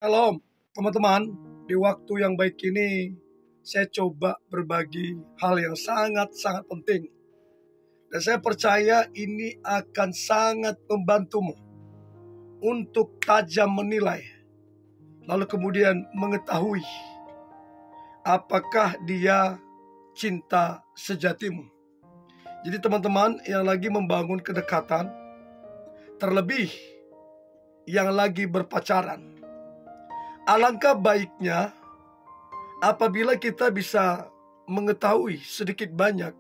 Shalom, teman-teman. Di waktu yang baik ini, saya coba berbagi hal yang sangat-sangat penting. Dan saya percaya ini akan sangat membantumu untuk tajam menilai, lalu kemudian mengetahui apakah dia cinta sejatimu. Jadi teman-teman yang lagi membangun kedekatan, terlebih yang lagi berpacaran, alangkah baiknya apabila kita bisa mengetahui sedikit banyak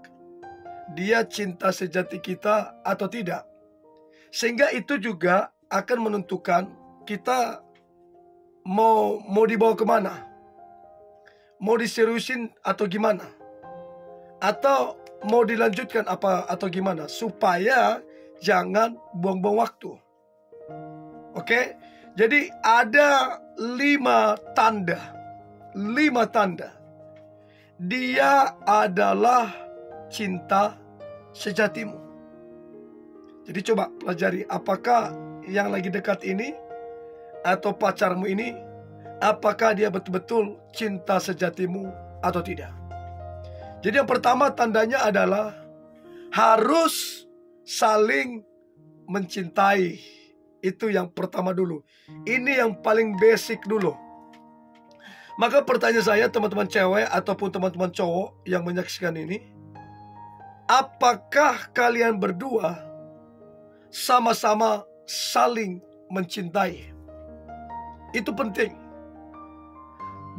dia cinta sejati kita atau tidak. Sehingga itu juga akan menentukan kita mau dibawa kemana, mau diseriusin atau gimana, atau mau dilanjutkan apa atau gimana, supaya jangan buang-buang waktu. Oke? Jadi ada 5 tanda dia adalah cinta sejatimu. Jadi coba pelajari, apakah yang lagi dekat ini atau pacarmu ini, apakah dia betul-betul cinta sejatimu atau tidak. Jadi yang pertama tandanya adalah harus saling mencintai. Itu yang pertama dulu. Ini yang paling basic dulu. Maka pertanyaan saya, teman-teman cewek ataupun teman-teman cowok yang menyaksikan ini, apakah kalian berdua sama-sama saling mencintai? Itu penting.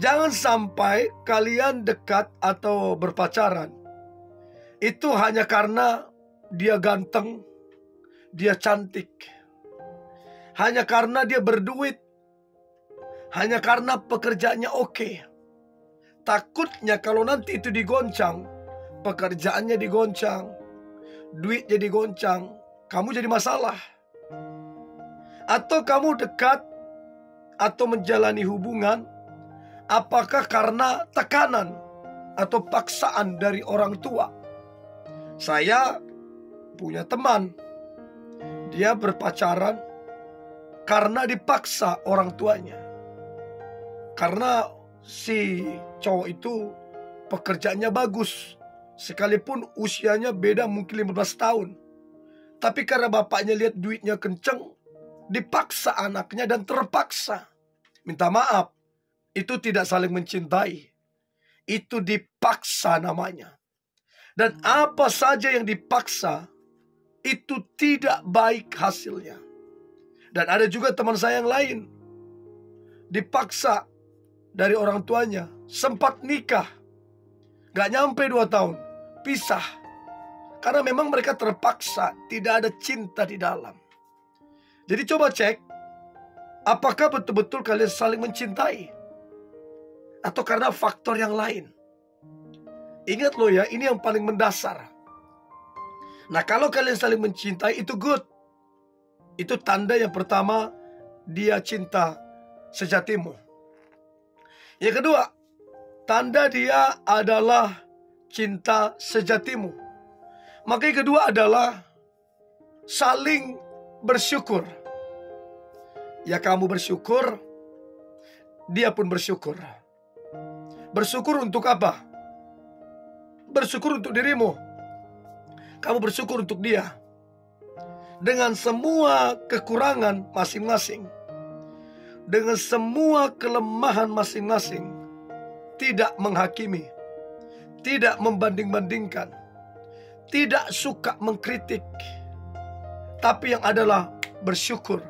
Jangan sampai kalian dekat atau berpacaran itu hanya karena dia ganteng, dia cantik, hanya karena dia berduit, hanya karena pekerjaannya oke. Takutnya kalau nanti itu digoncang, pekerjaannya digoncang, duitnya digoncang, kamu jadi masalah. Atau kamu dekat atau menjalani hubungan, apakah karena tekanan atau paksaan dari orang tua? Saya punya teman, dia berpacaran karena dipaksa orang tuanya. Karena si cowok itu pekerjaannya bagus, sekalipun usianya beda mungkin 15 tahun. Tapi karena bapaknya lihat duitnya kenceng, dipaksa anaknya dan terpaksa. Minta maaf, itu tidak saling mencintai. Itu dipaksa namanya. Dan apa saja yang dipaksa, itu tidak baik hasilnya. Dan ada juga teman saya yang lain, dipaksa dari orang tuanya, sempat nikah, gak nyampe 2 tahun, pisah. Karena memang mereka terpaksa, tidak ada cinta di dalam. Jadi coba cek, apakah betul-betul kalian saling mencintai? Atau karena faktor yang lain? Ingat loh ya, ini yang paling mendasar. Nah kalau kalian saling mencintai itu good. Itu tanda yang pertama, dia cinta sejatimu. Yang kedua, tanda dia adalah cinta sejatimu. Maka yang kedua adalah saling bersyukur. Ya kamu bersyukur, dia pun bersyukur. Bersyukur untuk apa? Bersyukur untuk dirimu. Kamu bersyukur untuk dia. Dengan semua kekurangan masing-masing, dengan semua kelemahan masing-masing, tidak menghakimi, tidak membanding-bandingkan, tidak suka mengkritik, tapi yang adalah bersyukur.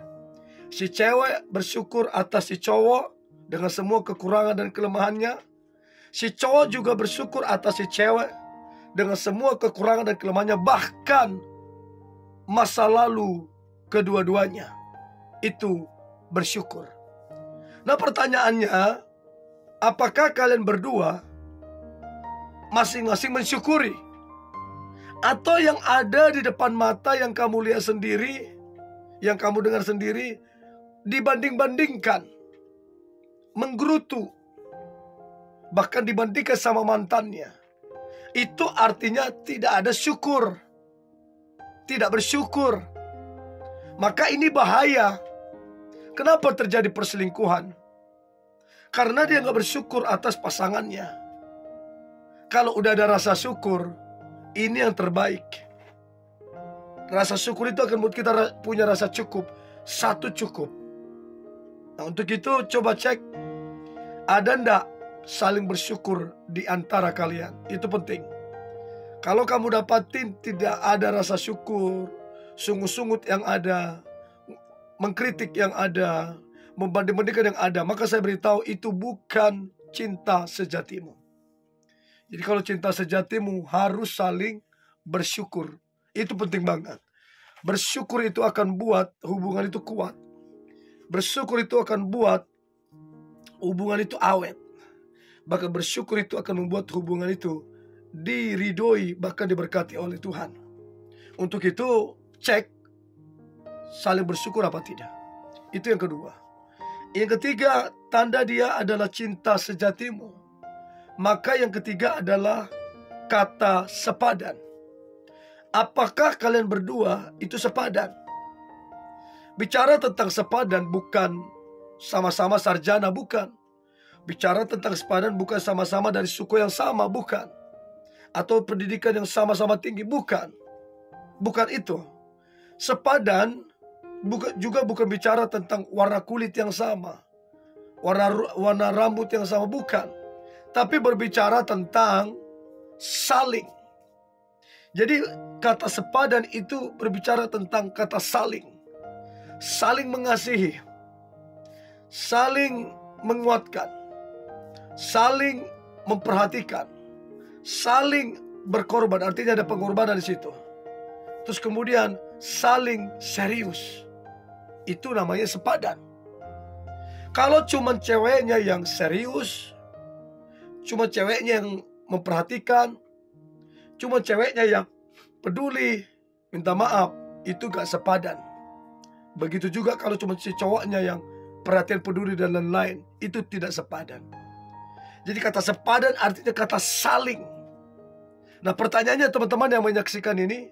Si cewek bersyukur atas si cowok dengan semua kekurangan dan kelemahannya. Si cowok juga bersyukur atas si cewek dengan semua kekurangan dan kelemahannya, bahkan masa lalu kedua-duanya itu bersyukur. Nah pertanyaannya, apakah kalian berdua masing-masing mensyukuri? Atau yang ada di depan mata yang kamu lihat sendiri, yang kamu dengar sendiri, dibanding-bandingkan, menggerutu, bahkan dibandingkan sama mantannya. Itu artinya tidak ada syukur, tidak bersyukur. Maka ini bahaya. Kenapa terjadi perselingkuhan? Karena dia nggak bersyukur atas pasangannya. Kalau udah ada rasa syukur, ini yang terbaik. Rasa syukur itu akan membuat kita punya rasa cukup. Satu cukup. Nah, untuk itu coba cek, ada ndak saling bersyukur di antara kalian. Itu penting. Kalau kamu dapatin tidak ada rasa syukur, sungut-sungut yang ada, mengkritik yang ada, membanding-bandingkan yang ada, maka saya beritahu itu bukan cinta sejatimu. Jadi kalau cinta sejatimu harus saling bersyukur. Itu penting banget. Bersyukur itu akan buat hubungan itu kuat. Bersyukur itu akan buat hubungan itu awet. Bahkan bersyukur itu akan membuat hubungan itu diridhoi, bahkan diberkati oleh Tuhan. Untuk itu cek saling bersyukur apa tidak. Itu yang kedua. Yang ketiga, tanda dia adalah cinta sejatimu. Maka yang ketiga adalah kata sepadan. Apakah kalian berdua itu sepadan? Bicara tentang sepadan bukan sama-sama sarjana, bukan. Bicara tentang sepadan bukan sama-sama dari suku yang sama, bukan. Atau pendidikan yang sama-sama tinggi, bukan. Bukan itu. Sepadan bukan bicara tentang warna kulit yang sama, warna rambut yang sama, bukan. Tapi berbicara tentang saling. Jadi kata sepadan itu berbicara tentang kata saling. Saling mengasihi, saling menguatkan, saling memperhatikan, saling berkorban. Artinya ada pengorbanan di situ. Terus kemudian saling serius. Itu namanya sepadan. Kalau cuma ceweknya yang serius, cuma ceweknya yang memperhatikan, cuma ceweknya yang peduli, minta maaf, itu gak sepadan. Begitu juga kalau cuma si cowoknya yang perhatian, peduli, dan lain-lain, itu tidak sepadan. Jadi kata sepadan artinya kata saling. Nah, pertanyaannya teman-teman yang menyaksikan ini,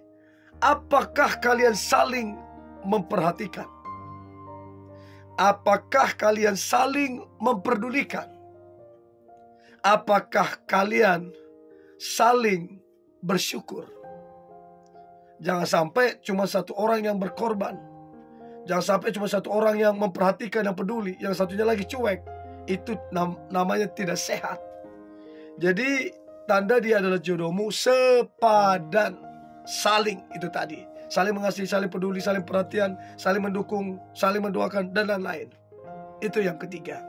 apakah kalian saling memperhatikan? Apakah kalian saling memperdulikan? Apakah kalian saling bersyukur? Jangan sampai cuma satu orang yang berkorban. Jangan sampai cuma satu orang yang memperhatikan, yang peduli, yang satunya lagi cuek. Itu namanya tidak sehat. Jadi tanda dia adalah jodohmu sepadan. Saling, itu tadi. Saling mengasihi, saling peduli, saling perhatian, saling mendukung, saling mendoakan, dan lain-lain. Itu yang ketiga.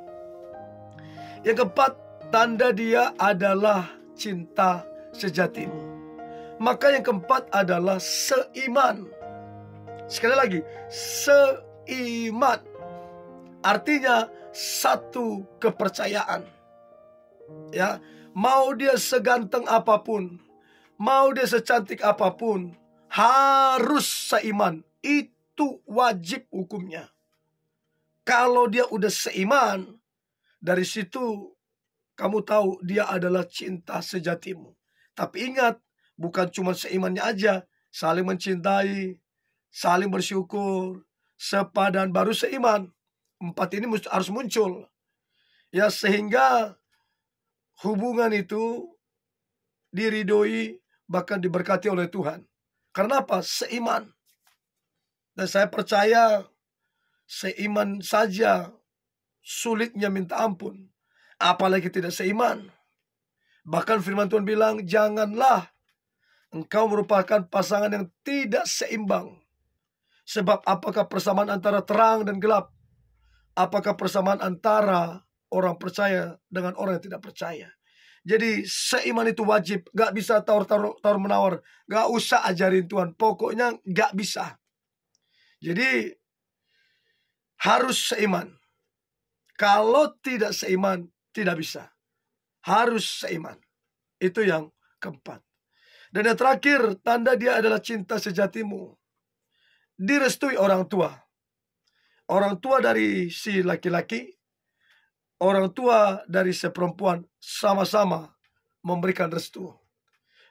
Yang keempat, tanda dia adalah cinta sejatimu. Maka yang keempat adalah seiman. Sekali lagi, seiman. Artinya satu kepercayaan. Ya, mau dia seganteng apapun, mau dia secantik apapun, harus seiman. Itu wajib hukumnya. Kalau dia udah seiman, dari situ kamu tahu dia adalah cinta sejatimu. Tapi ingat, bukan cuma seimannya aja, saling mencintai, saling bersyukur, sepadan, baru seiman. Empat ini harus muncul. Ya, sehingga hubungan itu diridhoi, bahkan diberkati oleh Tuhan. Karena apa? Seiman. Dan saya percaya seiman saja sulitnya minta ampun, apalagi tidak seiman. Bahkan firman Tuhan bilang, janganlah engkau merupakan pasangan yang tidak seimbang. Sebab apakah persamaan antara terang dan gelap? Apakah persamaan antara orang percaya dengan orang yang tidak percaya? Jadi seiman itu wajib. Gak bisa tawar-menawar. Gak usah ajarin Tuhan. Pokoknya gak bisa. Jadi harus seiman. Kalau tidak seiman, tidak bisa. Harus seiman. Itu yang keempat. Dan yang terakhir, tanda dia adalah cinta sejatimu. Direstui orang tua. Orang tua dari si laki-laki, orang tua dari si perempuan, sama-sama memberikan restu.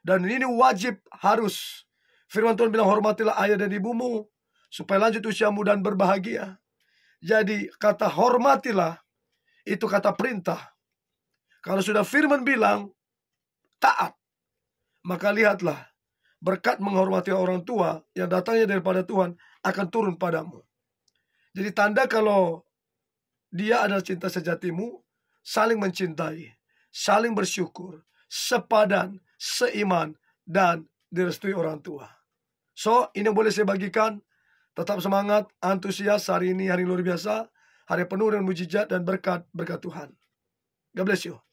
Dan ini wajib, harus. Firman Tuhan bilang, hormatilah ayah dan ibumu, supaya lanjut usiamu dan berbahagia. Jadi kata hormatilah, itu kata perintah. Kalau sudah firman bilang taat, maka lihatlah berkat menghormati orang tua yang datangnya daripada Tuhan akan turun padamu. Jadi tanda kalau dia adalah cinta sejatimu, saling mencintai, saling bersyukur, sepadan, seiman, dan direstui orang tua. So, ini yang boleh saya bagikan. Tetap semangat, antusias. Hari ini hari luar biasa, hari penuh dengan mujizat dan berkat Tuhan. God bless you.